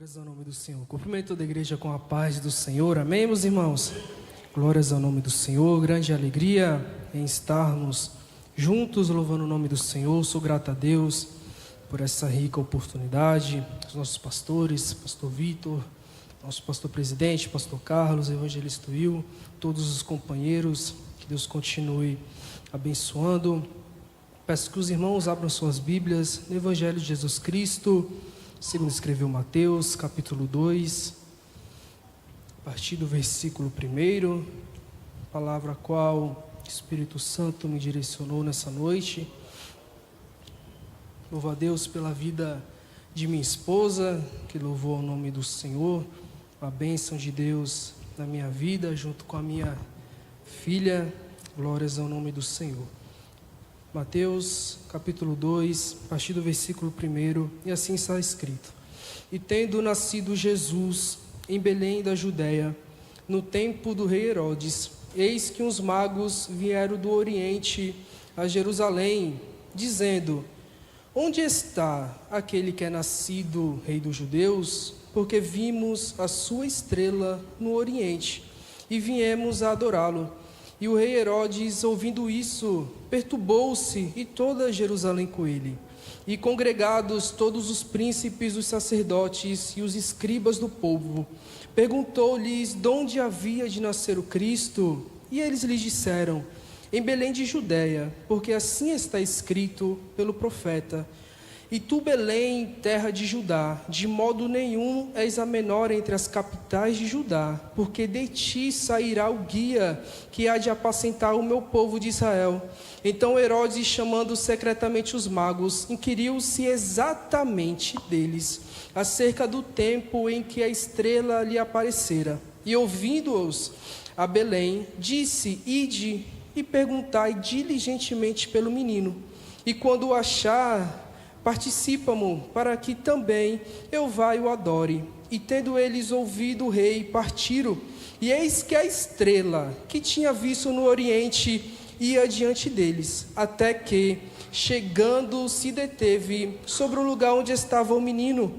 Glórias ao nome do Senhor. Cumprimento toda a igreja com a paz do Senhor. Amém, meus irmãos? Glórias ao nome do Senhor. Grande alegria em estarmos juntos louvando o nome do Senhor. Sou grato a Deus por essa rica oportunidade. Os nossos pastores, pastor Vitor, nosso pastor presidente, pastor Carlos, evangelista Will, todos os companheiros, que Deus continue abençoando. Peço que os irmãos abram suas Bíblias no Evangelho de Jesus Cristo, segundo escreveu Mateus, capítulo 2, a partir do versículo 1, palavra a qual o Espírito Santo me direcionou nessa noite. Louvo a Deus pela vida de minha esposa, que louvou o nome do Senhor, a bênção de Deus na minha vida, junto com a minha filha. Glórias ao nome do Senhor. Mateus, capítulo 2, a partir do versículo 1, e assim está escrito: E tendo nascido Jesus em Belém da Judéia, no tempo do rei Herodes, eis que uns magos vieram do Oriente a Jerusalém, dizendo: Onde está aquele que é nascido rei dos judeus? Porque vimos a sua estrela no Oriente, e viemos a adorá-lo. E o rei Herodes, ouvindo isso, perturbou-se, e toda Jerusalém com ele. E congregados todos os príncipes, os sacerdotes e os escribas do povo, perguntou-lhes de onde havia de nascer o Cristo. E eles lhes disseram: em Belém de Judeia, porque assim está escrito pelo profeta: E tu, Belém, terra de Judá, de modo nenhum és a menor entre as capitais de Judá, porque de ti sairá o guia que há de apacentar o meu povo de Israel. Então Herodes, chamando secretamente os magos, inquiriu-se exatamente deles, acerca do tempo em que a estrela lhe aparecera. E ouvindo-os a Belém, disse: Ide e perguntai diligentemente pelo menino, e quando o achar, participa-mo, para que também eu vá e o adore. E tendo eles ouvido o rei, partiram, e eis que a estrela que tinha visto no Oriente ia diante deles, até que, chegando, se deteve sobre o lugar onde estava o menino.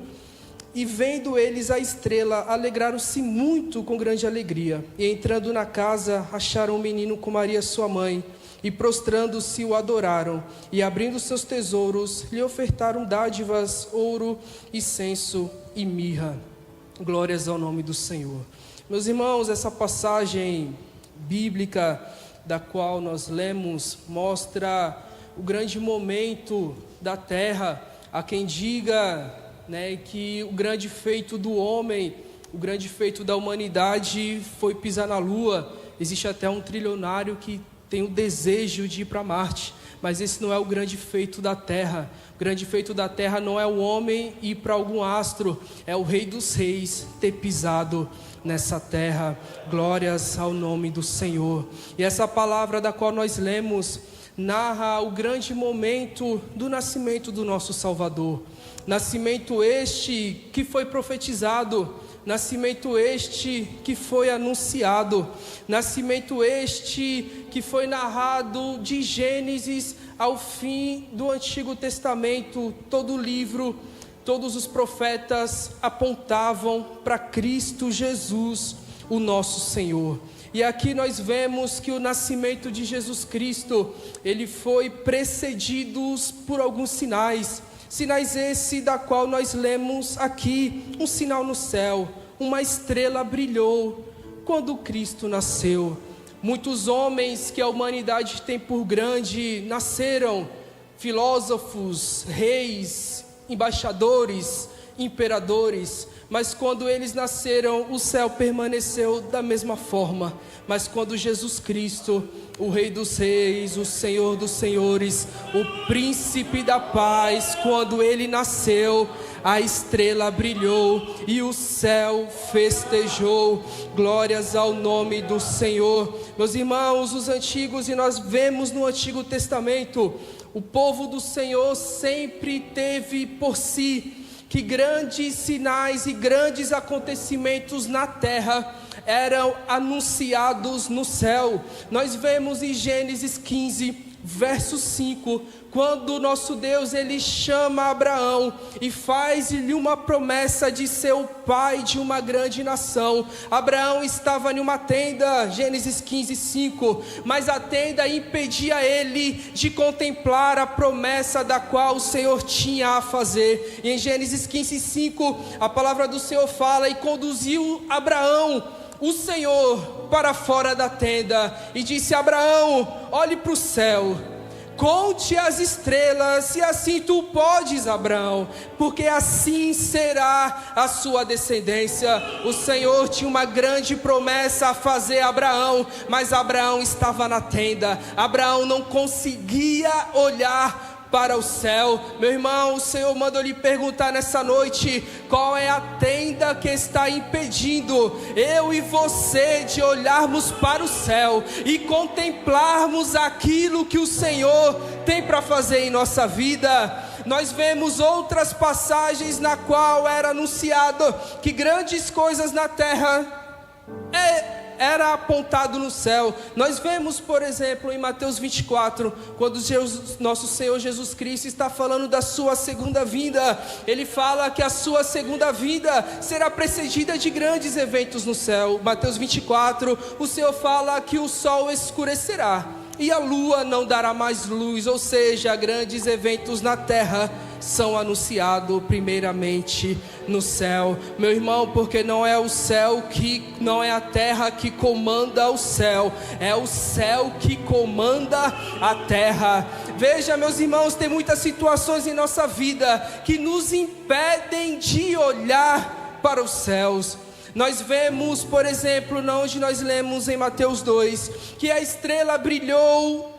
E vendo eles a estrela, alegraram-se muito com grande alegria. E entrando na casa, acharam o menino com Maria sua mãe, e prostrando-se o adoraram, e abrindo seus tesouros, lhe ofertaram dádivas, ouro, incenso e mirra. Glórias ao nome do Senhor. Meus irmãos, essa passagem bíblica da qual nós lemos mostra o grande momento da terra. Há quem diga, que o grande feito do homem, o grande feito da humanidade foi pisar na lua. Existe até um trilionário que tem o desejo de ir para Marte, mas esse não é o grande feito da terra. O grande feito da terra não é o homem ir para algum astro, é o Rei dos Reis ter pisado nessa terra. Glórias ao nome do Senhor. E essa palavra da qual nós lemos narra o grande momento do nascimento do nosso Salvador. Nascimento este que foi profetizado, nascimento este que foi anunciado, nascimento este que foi narrado de Gênesis ao fim do Antigo Testamento. Todo o livro, todos os profetas apontavam para Cristo Jesus, o nosso Senhor. E aqui nós vemos que o nascimento de Jesus Cristo, ele foi precedido por alguns sinais. Sinais esse da qual nós lemos aqui: um sinal no céu, uma estrela brilhou quando Cristo nasceu. Muitos homens que a humanidade tem por grande nasceram, filósofos, reis, embaixadores, imperadores, mas quando eles nasceram, o céu permaneceu da mesma forma. Mas quando Jesus Cristo, o Rei dos Reis, o Senhor dos Senhores, o Príncipe da Paz, quando ele nasceu, a estrela brilhou e o céu festejou. Glórias ao nome do Senhor. Meus irmãos, os antigos, e nós vemos no Antigo Testamento, o povo do Senhor sempre teve por si que grandes sinais e grandes acontecimentos na terra eram anunciados no céu. Nós vemos em Gênesis 15 verso 5, quando o nosso Deus, ele chama Abraão e faz-lhe uma promessa de ser o pai de uma grande nação. Abraão estava em uma tenda, Gênesis 15, 5, mas a tenda impedia ele de contemplar a promessa da qual o Senhor tinha a fazer. E em Gênesis 15, 5, a palavra do Senhor fala: e conduziu Abraão o Senhor para fora da tenda e disse: Abraão, olhe para o céu, conte as estrelas, e assim tu podes, Abraão, porque assim será a sua descendência. O Senhor tinha uma grande promessa a fazer a Abraão, mas Abraão estava na tenda. Abraão não conseguia olhar para o céu. Meu irmão, o Senhor manda eu lhe perguntar nessa noite: qual é a tenda que está impedindo eu e você de olharmos para o céu e contemplarmos aquilo que o Senhor tem para fazer em nossa vida? Nós vemos outras passagens na qual era anunciado que grandes coisas na terra era apontado no céu. Nós vemos, por exemplo, em Mateus 24, quando nosso Senhor Jesus Cristo está falando da sua segunda vinda. Ele fala que a sua segunda vinda será precedida de grandes eventos no céu. Mateus 24, o Senhor fala que o sol escurecerá e a lua não dará mais luz, ou seja, grandes eventos na terra são anunciados primeiramente no céu. Meu irmão, porque não é o céu não é a terra que comanda o céu, é o céu que comanda a terra. Veja, meus irmãos, tem muitas situações em nossa vida que nos impedem de olhar para os céus. Nós vemos, por exemplo, onde nós lemos em Mateus 2, que a estrela brilhou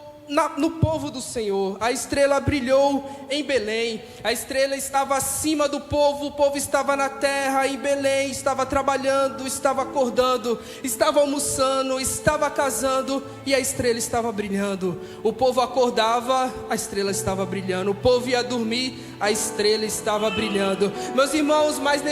no povo do Senhor. A estrela brilhou em Belém. A estrela estava acima do povo. O povo estava na terra em Belém, estava trabalhando, estava acordando, estava almoçando, estava casando, e a estrela estava brilhando. O povo acordava, a estrela estava brilhando. O povo ia dormir, a estrela estava brilhando. Meus irmãos, mas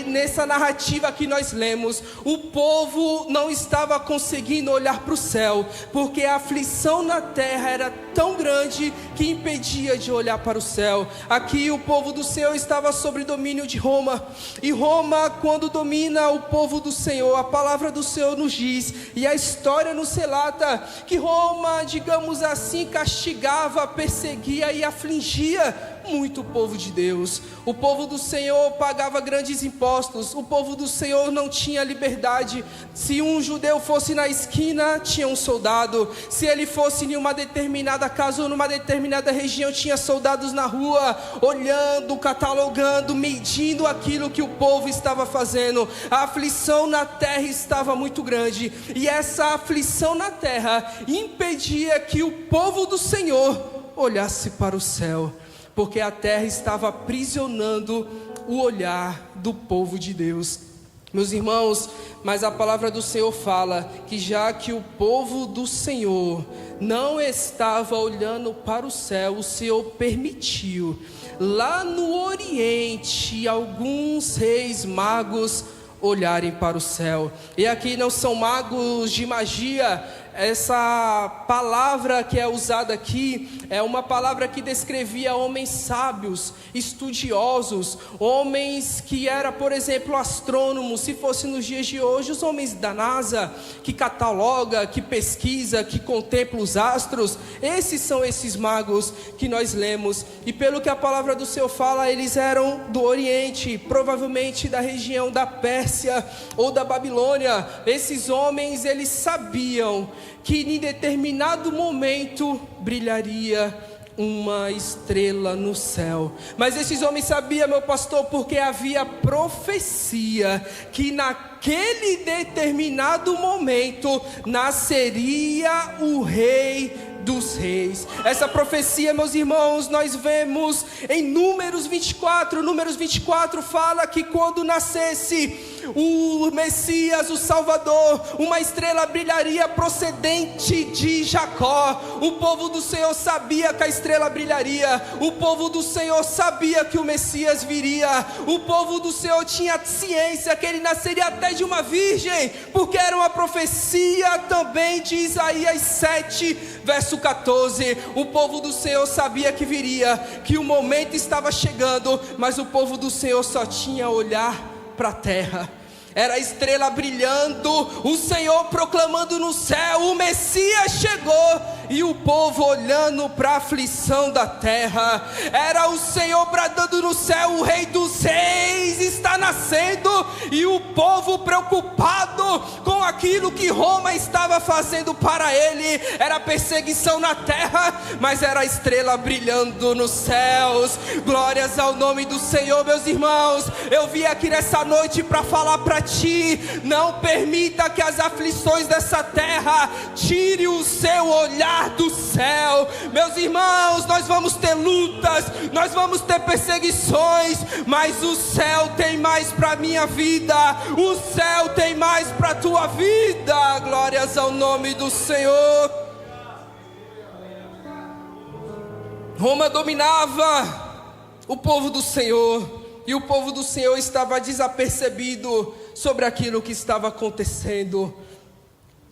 nessa narrativa que nós lemos, o povo não estava conseguindo olhar para o céu, porque a aflição na terra era tão grande que impedia de olhar para o céu. Aqui o povo do Senhor estava sob domínio de Roma, e Roma, quando domina o povo do Senhor, a palavra do Senhor nos diz, e a história nos relata, que Roma, digamos assim, castigava, perseguia e afligia muito o povo de Deus. O povo do Senhor pagava grandes impostos. O povo do Senhor não tinha liberdade. Se um judeu fosse na esquina, tinha um soldado. Se ele fosse em uma determinada casa ou numa determinada região, tinha soldados na rua, olhando, catalogando, medindo aquilo que o povo estava fazendo. A aflição na terra estava muito grande, e essa aflição na terra impedia que o povo do Senhor olhasse para o céu, porque a terra estava aprisionando o olhar do povo de Deus. Meus irmãos, mas a palavra do Senhor fala que já que o povo do Senhor não estava olhando para o céu, o Senhor permitiu lá no Oriente alguns reis magos olharem para o céu. E aqui não são magos de magia. Essa palavra que é usada aqui é uma palavra que descrevia homens sábios, estudiosos, homens que eram, por exemplo, astrônomos. Se fosse nos dias de hoje, os homens da NASA, que cataloga, que pesquisa, que contempla os astros. Esses são esses magos que nós lemos. E pelo que a palavra do Senhor fala, eles eram do Oriente, provavelmente da região da Pérsia ou da Babilônia. Esses homens, eles sabiam que em determinado momento brilharia uma estrela no céu. Mas esses homens sabiam, meu pastor, porque havia profecia que naquele determinado momento nasceria o rei dos reis. Essa profecia, meus irmãos, nós vemos em Números 24. Números 24 fala que quando nascesse o Messias, o Salvador, uma estrela brilharia procedente de Jacó. O povo do Senhor sabia que a estrela brilharia, o povo do Senhor sabia que o Messias viria, o povo do Senhor tinha ciência que ele nasceria até de uma virgem, porque era uma profecia também de Isaías 7, verso 14. O povo do Senhor sabia que viria, que o momento estava chegando, mas o povo do Senhor só tinha a olhar para a terra. Era a estrela brilhando, o Senhor proclamando no céu: o Messias chegou, e o povo olhando para a aflição da terra. Era o Senhor bradando no céu: o Rei dos Reis está nascendo, e o povo preocupado com aquilo que Roma estava fazendo para ele. Era perseguição na terra, mas era a estrela brilhando nos céus. Glórias ao nome do Senhor, meus irmãos. Eu vim aqui nessa noite para falar para ti: não permita que as aflições dessa terra tire o seu olhar do céu. Meus irmãos, nós vamos ter lutas, nós vamos ter perseguições, mas o céu tem mais para a minha vida, o céu tem mais para a tua vida. Glórias ao nome do Senhor. Roma dominava o povo do Senhor, e o povo do Senhor estava desapercebido sobre aquilo que estava acontecendo.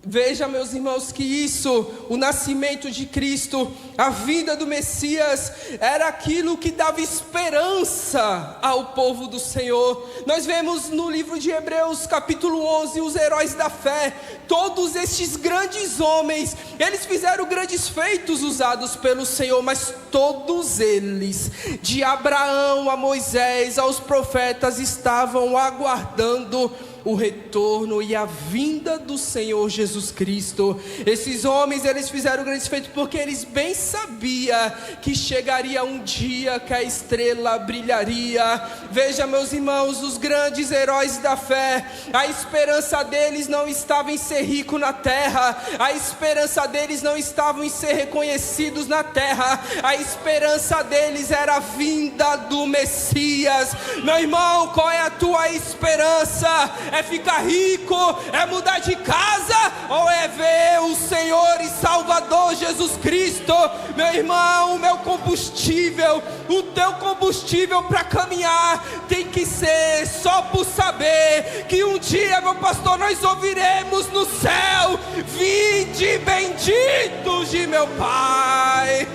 Veja, meus irmãos, que isso, o nascimento de Cristo, a vinda do Messias, era aquilo que dava esperança ao povo do Senhor. Nós vemos no livro de Hebreus capítulo 11, os heróis da fé. Todos estes grandes homens, eles fizeram grandes feitos usados pelo Senhor, mas todos eles, de Abraão a Moisés, aos profetas, estavam aguardando o retorno e a vinda do Senhor Jesus Cristo. Esses homens, eles fizeram grandes feitos porque eles bem sabiam que chegaria um dia que a estrela brilharia. Veja, meus irmãos, os grandes heróis da fé, a esperança deles não estava em ser rico na terra, a esperança deles não estava em ser reconhecidos na terra, a esperança deles era a vinda do Messias. Meu irmão, qual é a tua esperança? É ficar rico? É mudar de casa? Ou é ver o Senhor e Salvador Jesus Cristo? Meu irmão, o meu combustível, o teu combustível para caminhar tem que ser só por saber que um dia, meu pastor, nós ouviremos no céu: vinde benditos de meu Pai.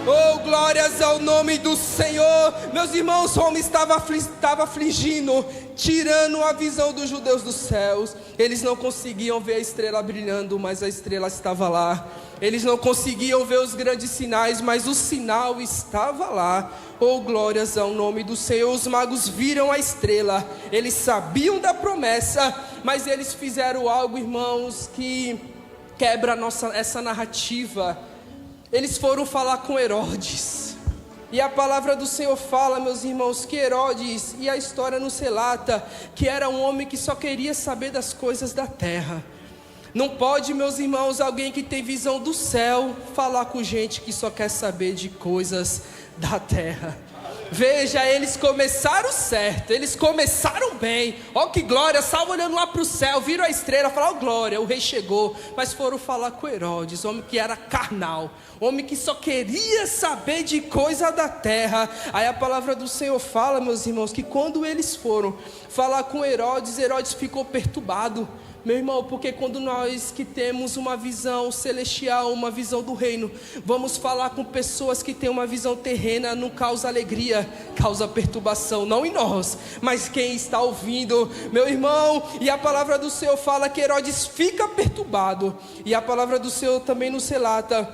Oh, glórias ao nome do Senhor. Meus irmãos, Roma estava afligindo, tirando a visão dos judeus dos céus. Eles não conseguiam ver a estrela brilhando, mas a estrela estava lá. Eles não conseguiam ver os grandes sinais, mas o sinal estava lá. Oh, glórias ao nome do Senhor. Os magos viram a estrela, eles sabiam da promessa, mas eles fizeram algo, irmãos, que quebra essa narrativa. Eles foram falar com Herodes, e a palavra do Senhor fala, meus irmãos, que Herodes, e a história nos relata, que era um homem que só queria saber das coisas da terra. Não pode, meus irmãos, alguém que tem visão do céu falar com gente que só quer saber de coisas da terra. Veja, eles começaram certo, eles começaram bem. Ó, que glória, estavam olhando lá para o céu, viram a estrela, falaram: oh, glória, o rei chegou. Mas foram falar com Herodes, homem que era carnal, homem que só queria saber de coisa da terra. Aí a palavra do Senhor fala, meus irmãos, que quando eles foram falar com Herodes, Herodes ficou perturbado. Meu irmão, porque quando nós que temos uma visão celestial, uma visão do reino, vamos falar com pessoas que têm uma visão terrena, não causa alegria, causa perturbação, não em nós, mas quem está ouvindo, meu irmão. E a palavra do Senhor fala que Herodes fica perturbado, e a palavra do Senhor também nos relata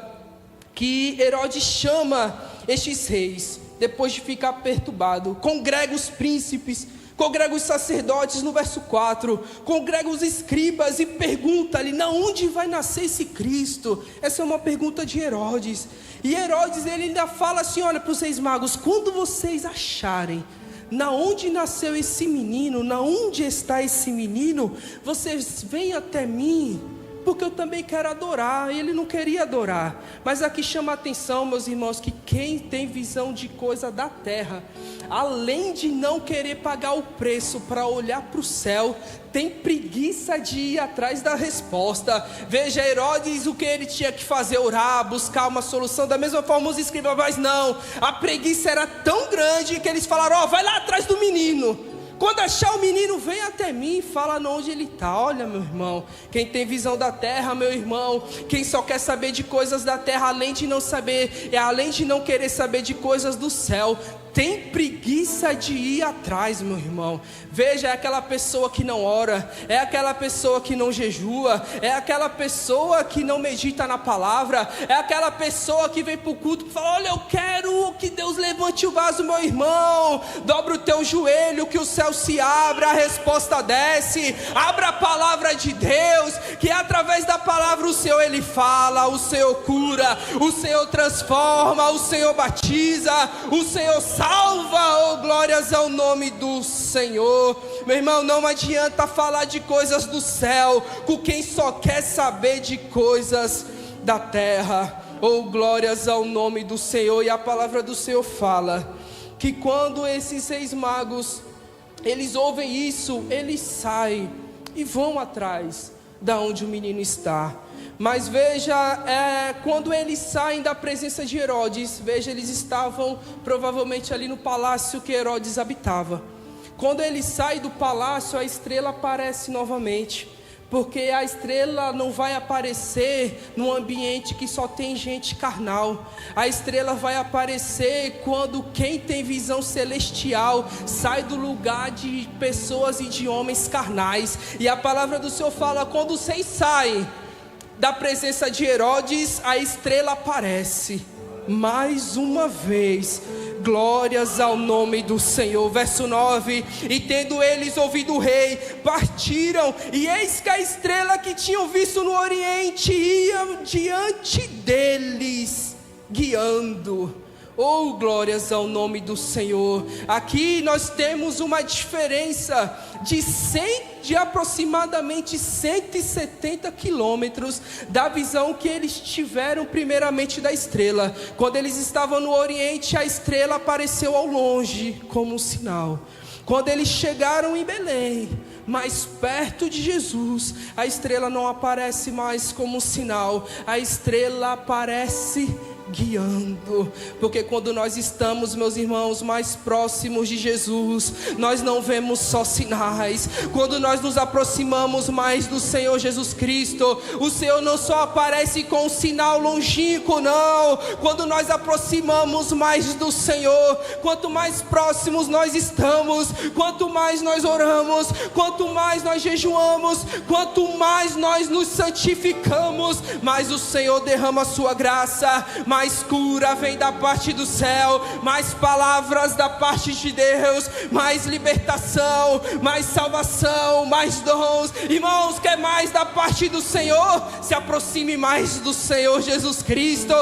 que Herodes chama estes reis, depois de ficar perturbado, congrega os príncipes, congrega os sacerdotes, no verso 4, congrega os escribas e pergunta-lhe: na onde vai nascer esse Cristo? Essa é uma pergunta de Herodes. E Herodes, ele ainda fala assim: olha para os reis magos, quando vocês acharem na onde nasceu esse menino, na onde está esse menino, vocês vêm até mim porque eu também quero adorar. E ele não queria adorar. Mas aqui chama a atenção, meus irmãos, que quem tem visão de coisa da terra, além de não querer pagar o preço para olhar para o céu, tem preguiça de ir atrás da resposta. Veja Herodes, o que ele tinha que fazer? Orar, buscar uma solução. Da mesma forma os escribas, mas não, a preguiça era tão grande que eles falaram: vai lá atrás do menino. Quando achar o menino, vem até mim e fala onde ele está. Olha, meu irmão, quem tem visão da terra, meu irmão, quem só quer saber de coisas da terra, além de não querer saber de coisas do céu, tem preguiça de ir atrás, meu irmão. Veja, é aquela pessoa que não ora, é aquela pessoa que não jejua, é aquela pessoa que não medita na palavra, é aquela pessoa que vem para o culto e fala: olha, eu quero que Deus levante o vaso, meu irmão. Dobra o teu joelho, que o céu se abra, a resposta desce. Abra a palavra de Deus, que através da palavra o Senhor ele fala, o Senhor cura, o Senhor transforma, o Senhor batiza, o Senhor salva. Oh, glórias ao nome do Senhor. Meu irmão, não adianta falar de coisas do céu com quem só quer saber de coisas da terra. Oh, glórias ao nome do Senhor. E a palavra do Senhor fala que quando esses 6 magos eles ouvem isso, eles saem e vão atrás da onde o menino está. Mas veja, quando eles saem da presença de Herodes, veja, eles estavam provavelmente ali no palácio que Herodes habitava. Quando eles saem do palácio, a estrela aparece novamente, porque a estrela não vai aparecer num ambiente que só tem gente carnal. A estrela vai aparecer quando quem tem visão celestial sai do lugar de pessoas e de homens carnais. E a palavra do Senhor fala: quando vocês saem da presença de Herodes, a estrela aparece mais uma vez. Glórias ao nome do Senhor. Verso 9: e tendo eles ouvido o rei, partiram, e eis que a estrela que tinham visto no oriente ia diante deles, guiando. Oh, glórias ao nome do Senhor. Aqui nós temos uma diferença de aproximadamente 170 quilômetros da visão que eles tiveram primeiramente da estrela. Quando eles estavam no oriente, a estrela apareceu ao longe como um sinal. Quando eles chegaram em Belém, mais perto de Jesus, a estrela não aparece mais como um sinal, a estrela aparece guiando. Porque quando nós estamos, meus irmãos, mais próximos de Jesus, nós não vemos só sinais. Quando nós nos aproximamos mais do Senhor Jesus Cristo, o Senhor não só aparece com um sinal longínquo, não. Quando nós aproximamos mais do Senhor, quanto mais próximos nós estamos, quanto mais nós oramos, quanto mais nós jejuamos, quanto mais nós nos santificamos, mais o Senhor derrama a sua graça, mais cura vem da parte do céu, mais palavras da parte de Deus, mais libertação, mais salvação, mais dons. Irmãos, quer mais da parte do Senhor? Se aproxime mais do Senhor Jesus Cristo.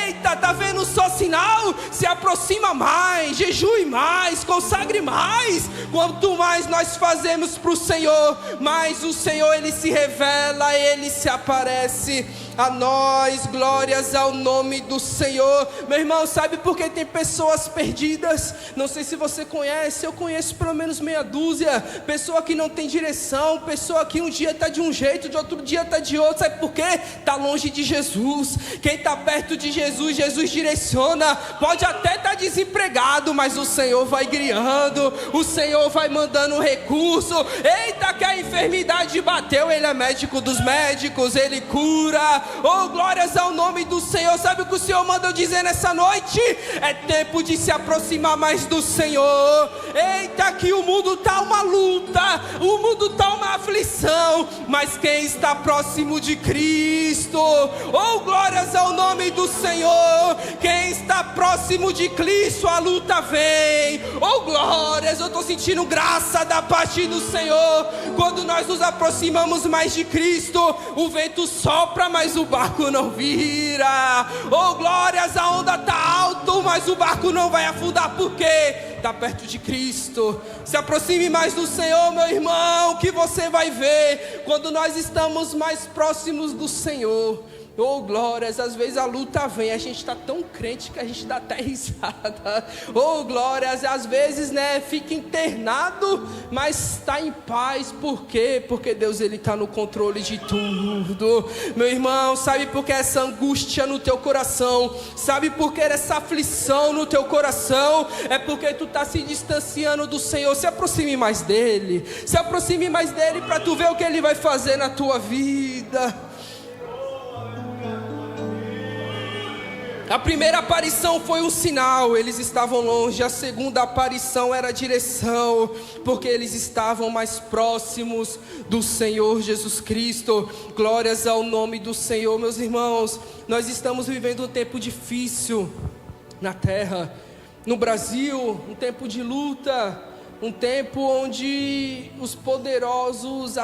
Eita, tá vendo só sinal? Se aproxima mais, jejue mais, consagre mais. Quanto mais nós fazemos para o Senhor, mais o Senhor ele se revela, ele se aparece a nós. Glórias ao nome do Senhor. Meu irmão, sabe por que tem pessoas perdidas? Não sei se você conhece, eu conheço pelo menos meia dúzia. Pessoa que não tem direção, pessoa que um dia está de um jeito, de outro dia está de outro. Sabe por quê? Está longe de Jesus. Quem está perto de Jesus, Jesus direciona. Pode até estar desempregado, mas o Senhor vai guiando, o Senhor vai mandando um recurso. Eita, que a enfermidade bateu, ele é médico dos médicos, ele cura. Oh, glórias ao nome do Senhor. Sabe o que o Senhor manda eu dizer nessa noite? É tempo de se aproximar mais do Senhor. Eita, que o mundo está uma luta, o mundo está uma aflição, mas quem está próximo de Cristo, oh, glórias ao nome do Senhor. Quem está próximo de Cristo, a luta vem. Oh, glórias, eu estou sentindo graça da parte do Senhor. Quando nós nos aproximamos mais de Cristo, o vento sopra, mas o barco não vira. Oh, glórias, a onda está alta, mas o barco não vai afundar. Por quê? Está perto de Cristo. Se aproxime mais do Senhor, meu irmão, que você vai ver quando nós estamos mais próximos do Senhor. Oh, glórias, às vezes a luta vem, a gente está tão crente que a gente dá até risada. Oh, glórias, às vezes, fica internado, mas está em paz. Por quê? Porque Deus, Ele está no controle de tudo. Meu irmão, sabe por que essa angústia no teu coração? Sabe por que essa aflição no teu coração? É porque tu está se distanciando do Senhor. Se aproxime mais dEle. Se aproxime mais dEle para tu ver o que Ele vai fazer na tua vida. A primeira aparição foi um sinal, eles estavam longe. A segunda aparição era a direção, porque eles estavam mais próximos do Senhor Jesus Cristo. Glórias ao nome do Senhor, meus irmãos. Nós estamos vivendo um tempo difícil na terra, no Brasil, um tempo de luta, um tempo onde os poderosos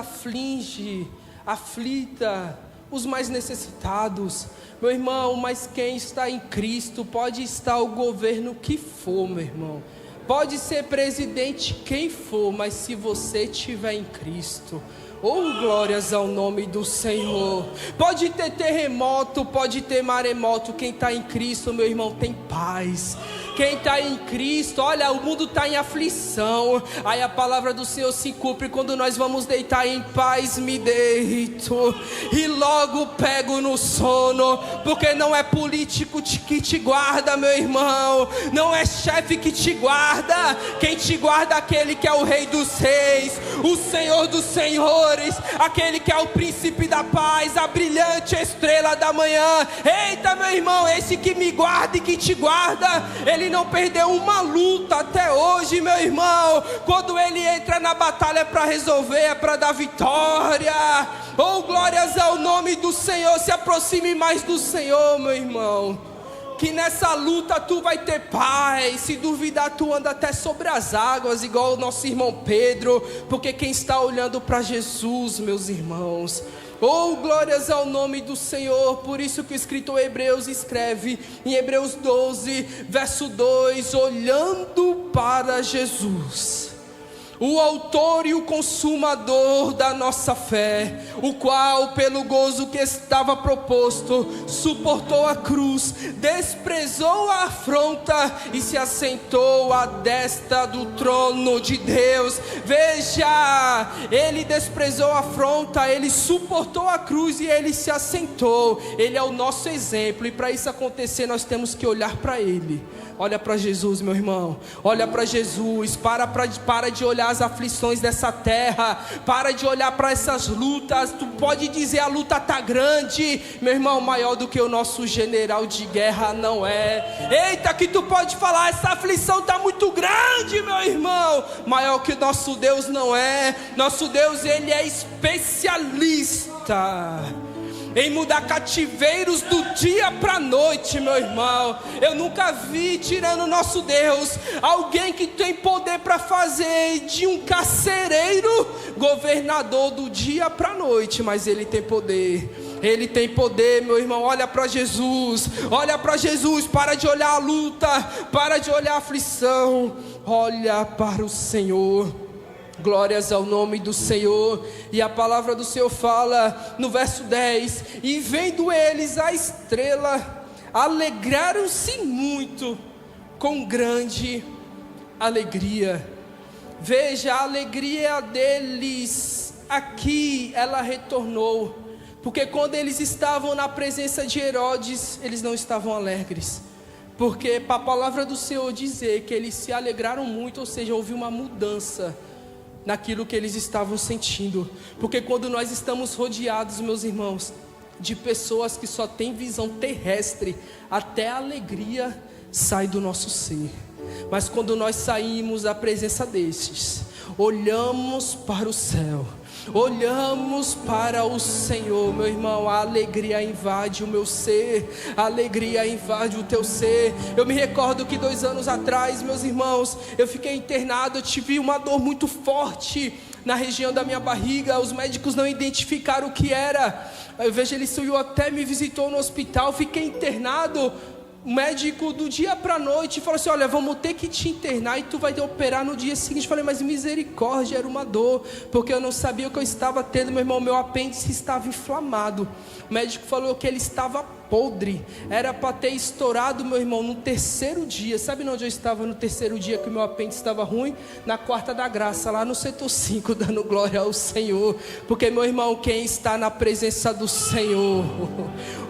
aflita os mais necessitados. Meu irmão, mas quem está em Cristo, pode estar o governo que for, meu irmão, pode ser presidente quem for, mas se você estiver em Cristo, oh, glórias ao nome do Senhor. Pode ter terremoto, pode ter maremoto, quem está em Cristo, meu irmão, tem paz. Quem está em Cristo, olha, o mundo está em aflição, aí a palavra do Senhor se cumpre. Quando nós vamos deitar em paz, me deito e logo pego no sono, porque não é político que te guarda, meu irmão, não é chefe que te guarda. Quem te guarda é aquele que é o Rei dos Reis, o Senhor dos Senhores, aquele que é o príncipe da paz, a brilhante estrela da manhã. Eita, meu irmão, esse que me guarda e que te guarda, ele não perdeu uma luta até hoje, meu irmão. Quando ele entra na batalha é para resolver, é para dar vitória. Oh, glórias ao nome do Senhor. Se aproxime mais do Senhor, meu irmão, que nessa luta tu vai ter paz. Se duvidar, tu anda até sobre as águas, igual o nosso irmão Pedro, porque quem está olhando para Jesus, meus irmãos, oh, glórias ao nome do Senhor. Por isso que o escritor Hebreus escreve em Hebreus 12, verso 2: olhando para Jesus, o autor e o consumador da nossa fé, o qual pelo gozo que estava proposto suportou a cruz, desprezou a afronta e se assentou à destra do trono de Deus. Veja, ele desprezou a afronta, ele suportou a cruz e ele se assentou. Ele é o nosso exemplo, e para isso acontecer nós temos que olhar para ele. Olha para Jesus, meu irmão, olha para Jesus. Para de olhar as aflições dessa terra, para de olhar para essas lutas. Tu pode dizer a luta está grande, meu irmão, maior do que o nosso general de guerra não é. Eita, que tu pode falar, essa aflição está muito grande, meu irmão, maior que o nosso Deus não é. Nosso Deus, ele é especialista em mudar cativeiros do dia para a noite, meu irmão. Eu nunca vi, tirando o nosso Deus, alguém que tem poder para fazer de um carcereiro governador do dia para a noite, mas ele tem poder. Ele tem poder, meu irmão. Olha para Jesus, olha para Jesus. Para de olhar a luta, para de olhar a aflição, olha para o Senhor. Glórias ao nome do Senhor. E a palavra do Senhor fala no verso 10: e vendo eles a estrela, alegraram-se muito com grande alegria. Veja, a alegria deles aqui, ela retornou, porque quando eles estavam na presença de Herodes, eles não estavam alegres, porque para a palavra do Senhor dizer que eles se alegraram muito, ou seja, houve uma mudança naquilo que eles estavam sentindo. Porque quando nós estamos rodeados, meus irmãos, de pessoas que só têm visão terrestre, até a alegria sai do nosso ser. Mas quando nós saímos da presença destes, olhamos para o céu, olhamos para o Senhor, meu irmão, a alegria invade o meu ser, a alegria invade o teu ser. Eu me recordo que 2 anos atrás, meus irmãos, eu fiquei internado, eu tive uma dor muito forte na região da minha barriga. Os médicos não identificaram o que era. O evangelista até me visitou no hospital, fiquei internado. o médico do dia para a noite falou assim: olha, vamos ter que te internar e tu vai te operar no dia seguinte. Eu falei: mas misericórdia, era uma dor, porque eu não sabia o que eu estava tendo, meu irmão, meu apêndice estava inflamado. O médico falou que ele estava podre, era para ter estourado, meu irmão, no terceiro dia. Sabe onde eu estava no terceiro dia que o meu apêndice estava ruim? Na Quarta da Graça, lá no setor 5, dando glória ao Senhor, porque, meu irmão, quem está na presença do Senhor,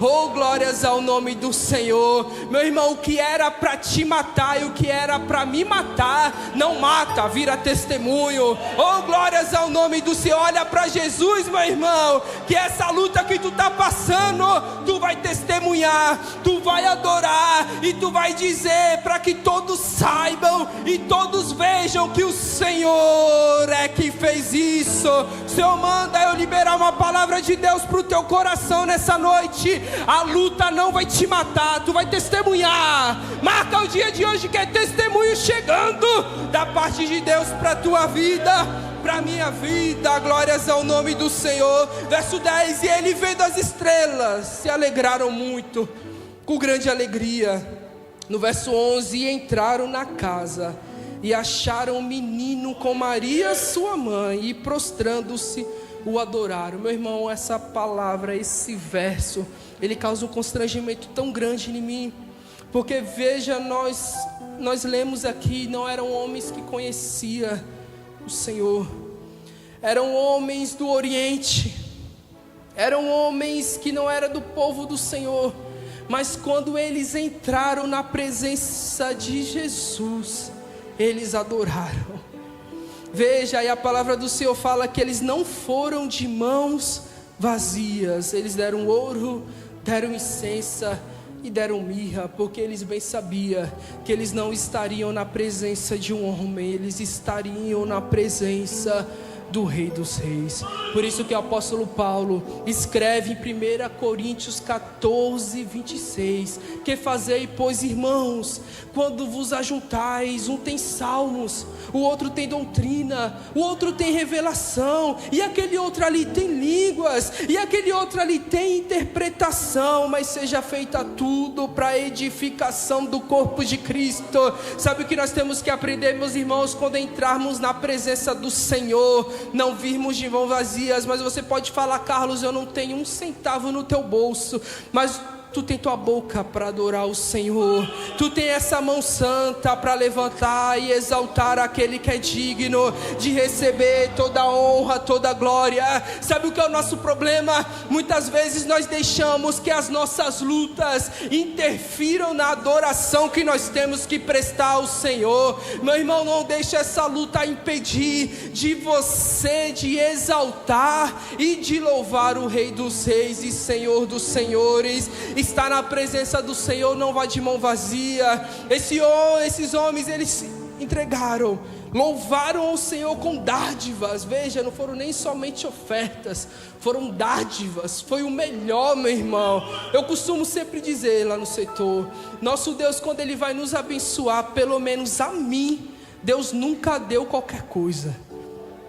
oh, glórias ao nome do Senhor. Meu irmão, o que era para te matar e o que era para me matar, não mata, vira testemunho. Oh, glórias ao nome do Senhor. Olha para Jesus, meu irmão, que essa luta que tu está passando, tu vai testemunhar, tu vai adorar e tu vai dizer para que todos saibam e todos vejam que o Senhor é que fez isso. O Senhor manda eu liberar uma palavra de Deus para o teu coração nessa noite. A luta não vai te matar, tu vai testemunhar. Marca o dia de hoje que é testemunho chegando da parte de Deus para a tua vida, para a minha vida. Glórias ao nome do Senhor. Verso 10: e ele, vendo as estrelas, se alegraram muito, com grande alegria. No verso 11: e entraram na casa e acharam o menino com Maria sua mãe, e prostrando-se o adoraram. Meu irmão, essa palavra, esse verso, ele causa um constrangimento tão grande em mim, porque veja, nós lemos aqui, não eram homens que conheciam o Senhor, eram homens do Oriente, eram homens que não eram do povo do Senhor, mas quando eles entraram na presença de Jesus, eles adoraram. Veja, aí a palavra do Senhor fala que eles não foram de mãos vazias, eles deram ouro, deram incenso e deram mirra, porque eles bem sabiam que eles não estariam na presença de um homem, eles estariam na presença do Rei dos Reis. Por isso que o apóstolo Paulo escreve em 1 Coríntios 14, 26: que fazei, pois, irmãos, quando vos ajuntais, um tem salmos, o outro tem doutrina, o outro tem revelação, e aquele outro ali tem línguas, e aquele outro ali tem interpretação, mas seja feita tudo para a edificação do corpo de Cristo. Sabe o que nós temos que aprender, meus irmãos, quando entrarmos na presença do Senhor? Não virmos de mãos vazias. Mas você pode falar: Carlos, eu não tenho um centavo no teu bolso, mas tu tem tua boca para adorar o Senhor, tu tem essa mão santa para levantar e exaltar aquele que é digno de receber toda a honra, toda a glória. Sabe o que é o nosso problema? Muitas vezes nós deixamos que as nossas lutas interfiram na adoração que nós temos que prestar ao Senhor. Meu irmão, não deixa essa luta impedir de você de exaltar e de louvar o Rei dos Reis e Senhor dos Senhores. Estar na presença do Senhor não vai de mão vazia. Esses homens, eles se entregaram, louvaram o Senhor com dádivas. Veja, não foram nem somente ofertas, foram dádivas. Foi o melhor, meu irmão. Eu costumo sempre dizer lá no setor: nosso Deus, quando Ele vai nos abençoar, pelo menos a mim, Deus nunca deu qualquer coisa.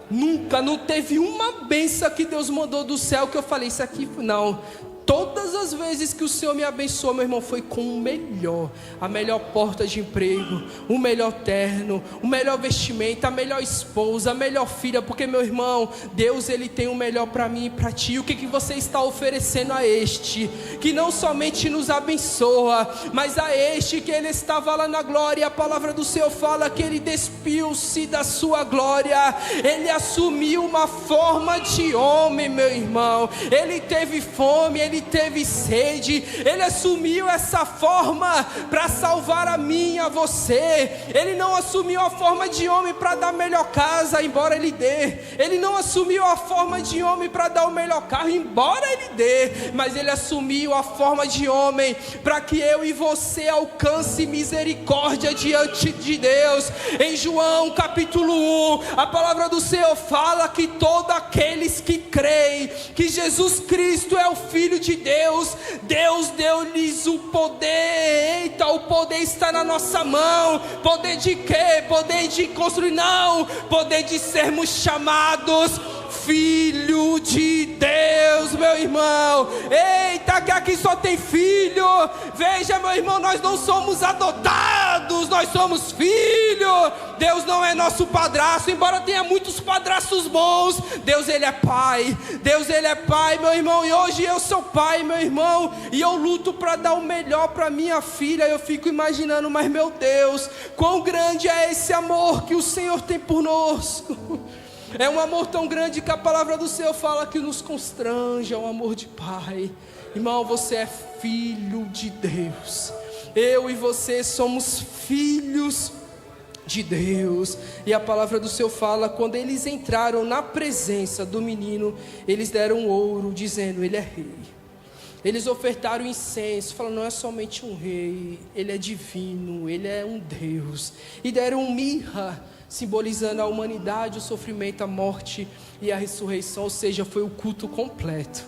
Nunca, não teve uma bênção que Deus mandou do céu que eu falei: isso aqui não. Todas as vezes que o Senhor me abençoou, meu irmão, foi com o melhor. A melhor porta de emprego, o melhor terno, o melhor vestimento, a melhor esposa, a melhor filha. Porque, meu irmão, Deus, Ele tem o melhor para mim e para ti. O que você está oferecendo a este, que não somente nos abençoa, mas a este que Ele estava lá na glória? E a palavra do Senhor fala que Ele despiu-se da sua glória, Ele assumiu uma forma de homem, meu irmão. Ele teve fome, Ele teve sede, Ele assumiu essa forma para salvar a mim e a você. Ele não assumiu a forma de homem para dar a melhor casa, embora Ele dê. Ele não assumiu a forma de homem para dar o melhor carro, embora Ele dê. Mas Ele assumiu a forma de homem para que eu e você alcance misericórdia diante de Deus. Em João capítulo 1, a palavra do Senhor fala que todos aqueles que creem que Jesus Cristo é o Filho de Deus, Deus deu-lhes o poder. Eita, o poder está na nossa mão. Poder de quê? Poder de construir? Não, poder de sermos chamados filho de Deus, meu irmão. Eita, que aqui só tem filho. Veja, meu irmão, nós não somos adotados, nós somos filhos. Deus não é nosso padrasto, embora tenha muitos padrastos bons. Deus, Ele é pai. Deus, Ele é pai, meu irmão. E hoje eu sou pai, meu irmão, e eu luto para dar o melhor para minha filha. Eu fico imaginando, mas meu Deus, quão grande é esse amor que o Senhor tem por nós. É um amor tão grande que a palavra do Senhor fala que nos constrange. É um amor de pai. Irmão, você é filho de Deus. Eu e você somos filhos de Deus. E a palavra do Senhor fala, quando eles entraram na presença do menino, eles deram ouro, dizendo, ele é rei. Eles ofertaram incenso, falando, não é somente um rei, ele é divino, ele é um Deus. E deram mirra, simbolizando a humanidade, o sofrimento, a morte e a ressurreição. Ou seja, foi o culto completo.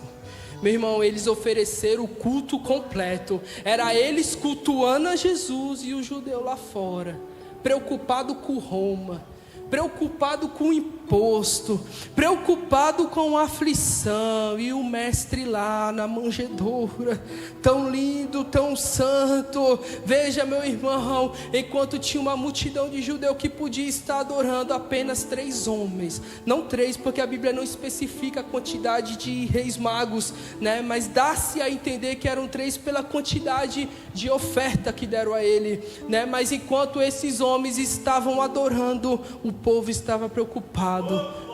Meu irmão, eles ofereceram o culto completo. Era eles cultuando a Jesus e o judeu lá fora, preocupado com Roma, preocupado com o imposto, preocupado com a aflição, e o mestre lá na manjedoura, tão lindo, tão santo. Veja, meu irmão, enquanto tinha uma multidão de judeus que podia estar adorando, apenas 3 homens, não 3, porque a Bíblia não especifica a quantidade de reis magos, né? Mas dá-se a entender que eram 3 pela quantidade de oferta que deram a ele, né? Mas enquanto esses homens estavam adorando, o povo estava preocupado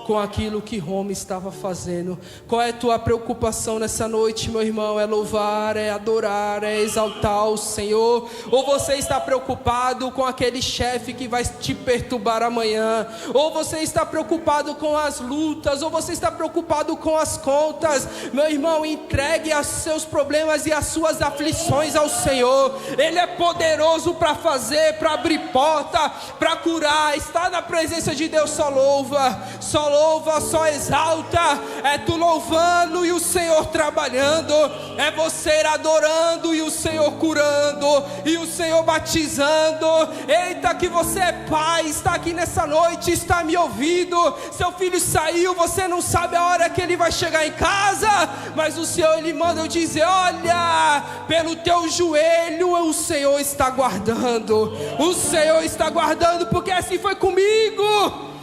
com aquilo que Roma estava fazendo. Qual é a tua preocupação nessa noite, meu irmão? É louvar, é adorar, é exaltar o Senhor? Ou você está preocupado com aquele chefe que vai te perturbar amanhã? Ou você está preocupado com as lutas? Ou você está preocupado com as contas? Meu irmão, entregue os seus problemas e as suas aflições ao Senhor. Ele é poderoso para fazer, para abrir porta, para curar. Está na presença de Deus, só louva, só exalta. É tu louvando e o Senhor trabalhando. É você adorando e o Senhor curando, e o Senhor batizando. Eita, que você é pai, está aqui nessa noite, está me ouvindo. Seu filho saiu, você não sabe a hora que ele vai chegar em casa, mas o Senhor, Ele manda eu dizer, olha, pelo teu joelho o Senhor está guardando. O Senhor está guardando, porque assim foi comigo.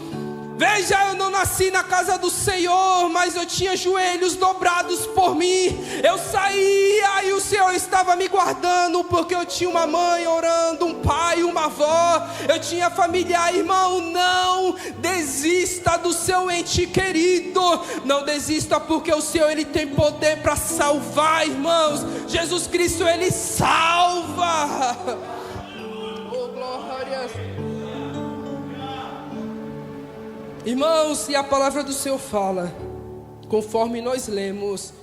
Veja, eu não nasci na casa do Senhor, mas eu tinha joelhos dobrados por mim. Eu saía e o Senhor estava me guardando, porque eu tinha uma mãe orando, um pai, uma avó. Eu tinha familiar. Irmão, não desista do seu ente querido. Não desista, porque o Senhor, Ele tem poder para salvar, irmãos. Jesus Cristo, Ele salva. Oh, glória. Irmãos, e a palavra do Senhor fala, conforme nós lemos,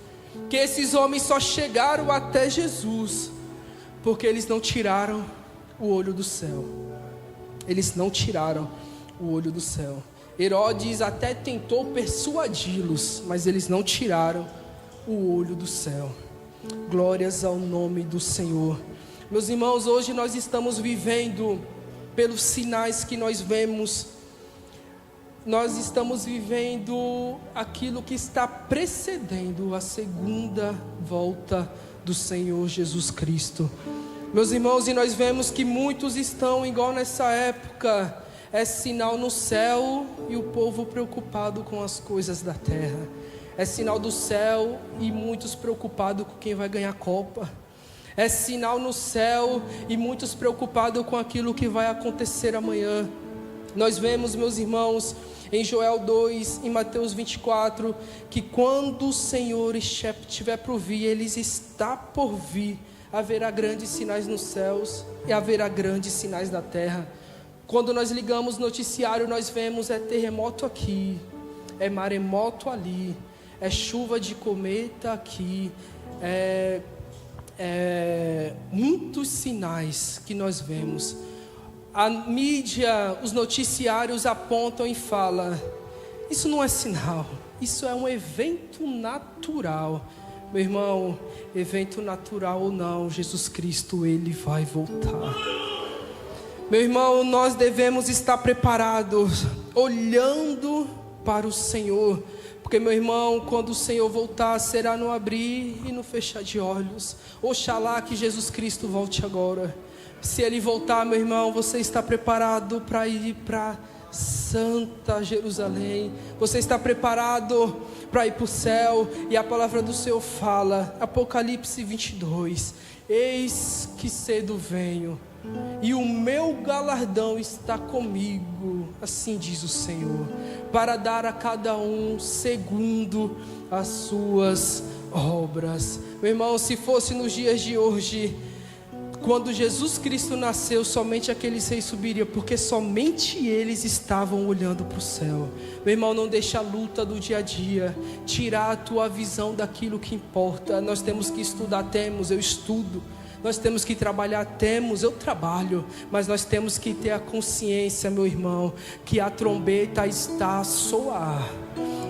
que esses homens só chegaram até Jesus porque eles não tiraram o olho do céu. Eles não tiraram o olho do céu. Herodes até tentou persuadi-los, mas eles não tiraram o olho do céu. Glórias ao nome do Senhor. Meus irmãos, hoje nós estamos vivendo pelos sinais que nós vemos. Nós estamos vivendo aquilo que está precedendo a segunda volta do Senhor Jesus Cristo. Meus irmãos, e nós vemos que muitos estão igual nessa época. É sinal no céu e o povo preocupado com as coisas da terra. É sinal do céu e muitos preocupados com quem vai ganhar a Copa. É sinal no céu e muitos preocupados com aquilo que vai acontecer amanhã. Nós vemos, meus irmãos, em Joel 2, em Mateus 24, que quando o Senhor estiver por vir, Ele está por vir, haverá grandes sinais nos céus e haverá grandes sinais na terra. Quando nós ligamos o noticiário, nós vemos é terremoto aqui, é maremoto ali, é chuva de cometa aqui, muitos sinais que nós vemos. A mídia, os noticiários apontam e falam, isso não é sinal, isso é um evento natural. Meu irmão, evento natural ou não, Jesus Cristo, Ele vai voltar. Meu irmão, nós devemos estar preparados, olhando para o Senhor, Porque, meu irmão, quando o Senhor voltar, será no abrir e no fechar de olhos. Oxalá que Jesus Cristo volte agora. Se Ele voltar, meu irmão, você está preparado para ir para Santa Jerusalém? Você está preparado para ir para o céu? E a palavra do Senhor fala, Apocalipse 22: eis que cedo venho, e o meu galardão está comigo, assim diz o Senhor, para dar a cada um segundo as suas obras. Meu irmão, se fosse nos dias de hoje, quando Jesus Cristo nasceu, somente aqueles reis subiriam, porque somente eles estavam olhando para o céu. Meu irmão, não deixa a luta do dia a dia tirar a tua visão daquilo que importa. Nós temos que estudar, eu estudo. Nós temos que trabalhar, eu trabalho. Mas nós temos que ter a consciência, meu irmão, que a trombeta está a soar.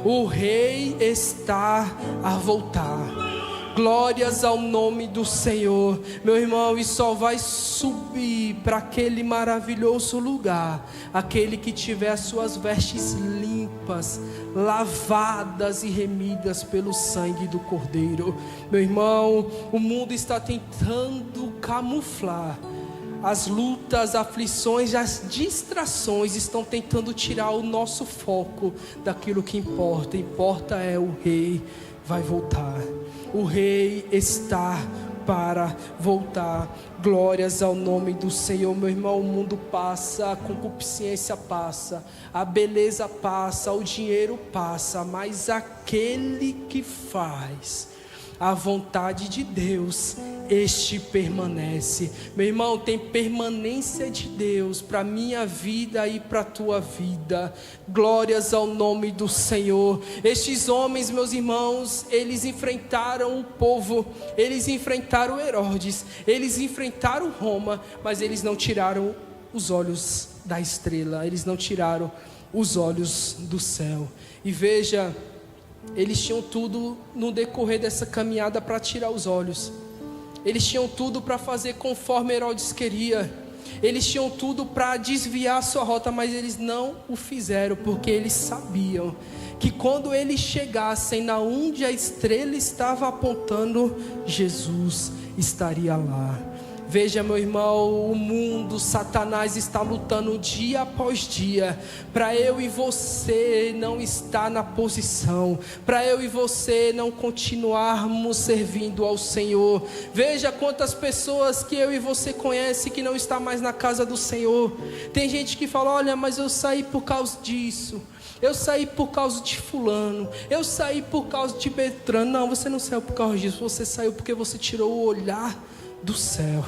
O rei está a voltar. Glórias ao nome do Senhor, meu irmão, e só vai subir para aquele maravilhoso lugar aquele que tiver as suas vestes limpas, lavadas e remidas pelo sangue do Cordeiro. Meu irmão, o mundo está tentando camuflar as lutas, aflições, as distrações, estão tentando tirar o nosso foco daquilo que importa. Importa é o rei vai voltar. O rei está para voltar. Glórias ao nome do Senhor. Meu irmão, o mundo passa, a concupiscência passa, a beleza passa, o dinheiro passa, mas aquele que faz a vontade de Deus, este permanece. Meu irmão, tem permanência de Deus para a minha vida e para a tua vida. Glórias ao nome do Senhor. Estes homens, meus irmãos, eles enfrentaram o povo, eles enfrentaram Herodes, eles enfrentaram Roma, mas eles não tiraram os olhos da estrela, eles não tiraram os olhos do céu. E veja, eles tinham tudo no decorrer dessa caminhada para tirar os olhos. Eles tinham tudo para fazer conforme Herodes queria. Eles tinham tudo para desviar a sua rota, mas eles não o fizeram, porque eles sabiam que quando eles chegassem na onde a estrela estava apontando, Jesus estaria lá. Veja, meu irmão, o mundo, Satanás está lutando dia após dia para eu e você não estar na posição, para eu e você não continuarmos servindo ao Senhor. Veja quantas pessoas que eu e você conhece que não está mais na casa do Senhor. Tem gente que fala, olha, mas eu saí por causa disso, eu saí por causa de fulano, eu saí por causa de Beltrano. Não, você não saiu por causa disso, você saiu porque você tirou o olhar do céu,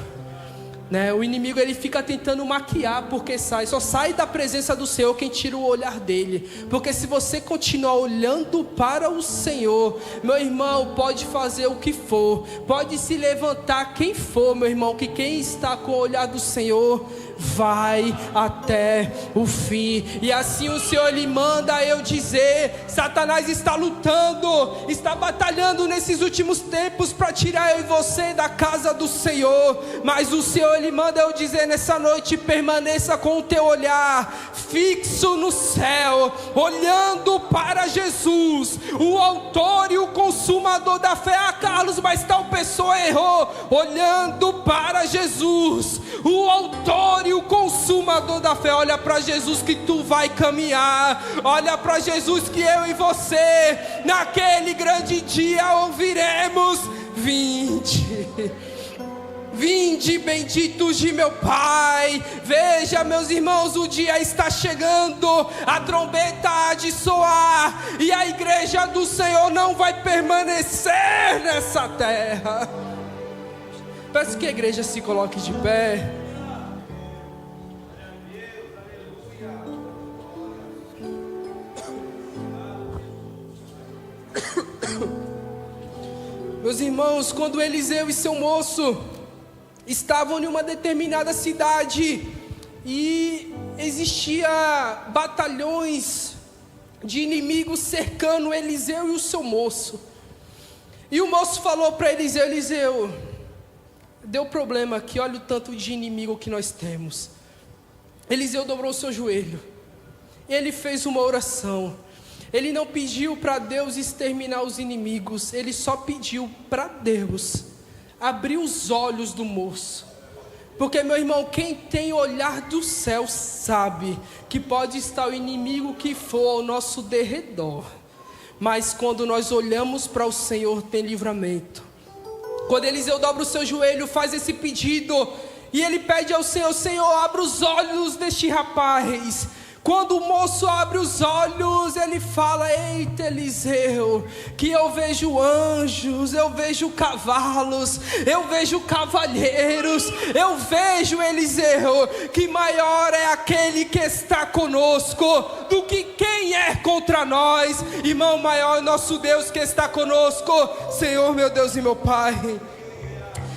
né? O inimigo, ele fica tentando maquiar, porque só sai da presença do Senhor quem tira o olhar dele. Porque se você continuar olhando para o Senhor, meu irmão, pode fazer o que for, pode se levantar quem for, meu irmão, que quem está com o olhar do Senhor vai até o fim. E assim o Senhor lhe manda eu dizer: Satanás está lutando, está batalhando nesses últimos tempos para tirar eu e você da casa do Senhor, mas o Senhor lhe manda eu dizer nessa noite: permaneça com o teu olhar fixo no céu, olhando para Jesus, o autor e o consumador da fé. Ah, Carlos, mas tal pessoa errou. Olhando para Jesus, o autor e o consumador da fé. Olha para Jesus que tu vai caminhar. Olha para Jesus que eu e você naquele grande dia ouviremos: Vinde benditos de meu Pai. Veja, meus irmãos, o dia está chegando, a trombeta há de soar, e a igreja do Senhor não vai permanecer nessa terra. Peço que a igreja se coloque de pé. Meus irmãos, quando Eliseu e seu moço estavam em uma determinada cidade e existia batalhões de inimigos cercando Eliseu e o seu moço, e o moço falou para Eliseu: Eliseu, deu problema aqui, olha o tanto de inimigo que nós temos. Eliseu dobrou o seu joelho, ele fez uma oração. Ele não pediu para Deus exterminar os inimigos, ele só pediu para Deus abrir os olhos do moço. Porque, meu irmão, quem tem olhar do céu sabe que pode estar o inimigo que for ao nosso derredor, mas quando nós olhamos para o Senhor tem livramento. Quando Eliseu dobra o seu joelho, faz esse pedido, e ele pede ao Senhor: Senhor, abra os olhos deste rapaz. Quando o moço abre os olhos, ele fala: eita, Eliseu, que eu vejo anjos, eu vejo cavalos, eu vejo cavalheiros, eu vejo, Eliseu, que maior é aquele que está conosco do que quem é contra nós. Irmão, maior é o nosso Deus que está conosco. Senhor, meu Deus e meu Pai,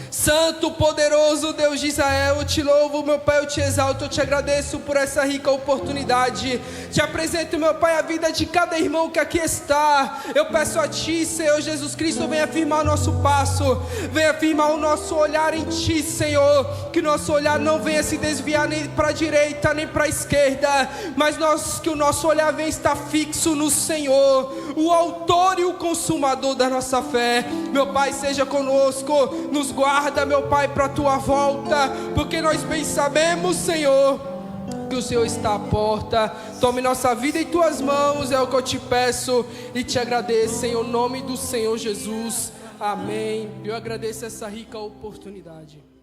Santo, poderoso Deus de Israel, eu te louvo, meu Pai, eu te exalto, eu te agradeço por essa rica oportunidade. Te apresento, meu Pai, a vida de cada irmão que aqui está. Eu peço a Ti, Senhor Jesus Cristo, venha firmar o nosso passo, venha firmar o nosso olhar em Ti, Senhor. Que nosso olhar não venha se desviar nem para a direita, nem para a esquerda, mas que o nosso olhar venha estar fixo no Senhor, o autor e o consumador da nossa fé. Meu Pai, seja conosco, nos guarda, meu Pai, para a Tua volta, porque nós bem sabemos, Senhor, que o Senhor está à porta. Tome nossa vida em Tuas mãos, é o que eu te peço e te agradeço, em nome do Senhor Jesus, amém. Eu agradeço essa rica oportunidade.